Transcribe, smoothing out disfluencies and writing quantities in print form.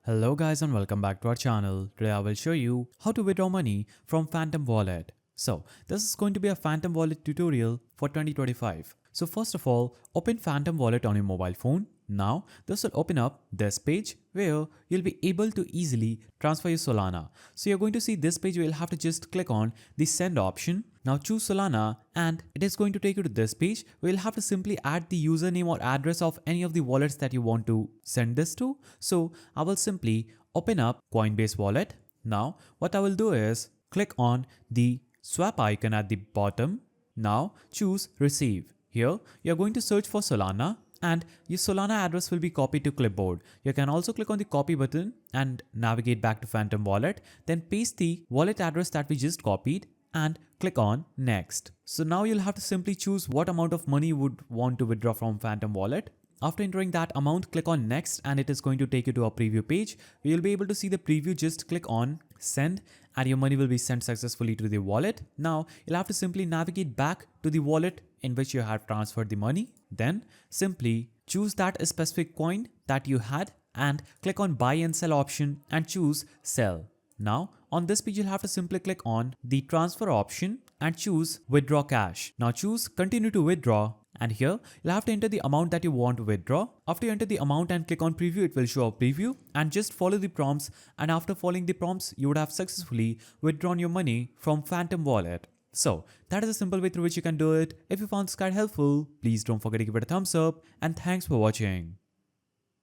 Hello guys and welcome back to our channel. Today I will show you how to withdraw money from Phantom Wallet. So this is going to be a Phantom Wallet tutorial for 2025. So first of all, open Phantom Wallet on your mobile phone. Now this will open up this page where you'll be able to easily transfer your Solana. So you're going to see this page where you'll have to just click on the send option. Now choose Solana and it is going to take you to this page where you'll have to simply add the username or address of any of the wallets that you want to send this to. So I will simply open up Coinbase wallet. Now what I will do is click on the swap icon at the bottom. Now choose receive. Here you're going to search for Solana and your Solana address will be copied to clipboard. You can also click on the copy button and navigate back to Phantom Wallet. Then paste the wallet address that we just copied and click on next. So now you'll have to simply choose what amount of money you would want to withdraw from Phantom Wallet. After entering that amount, click on next and it is going to take you to a preview page where you'll be able to see the preview. Just click on send and your money will be sent successfully to the wallet. Now you'll have to simply navigate back to the wallet in which you have transferred the money. Then simply choose that specific coin that you had and click on buy and sell option and choose sell. Now on this page you'll have to simply click on the transfer option and choose withdraw cash. Now choose continue to withdraw and here you'll have to enter the amount that you want to withdraw. After you enter the amount and click on preview, it will show a preview and just follow the prompts, and after following the prompts you would have successfully withdrawn your money from Phantom Wallet. So that is a simple way through which you can do it. If you found this guide helpful, please don't forget to give it a thumbs up and thanks for watching.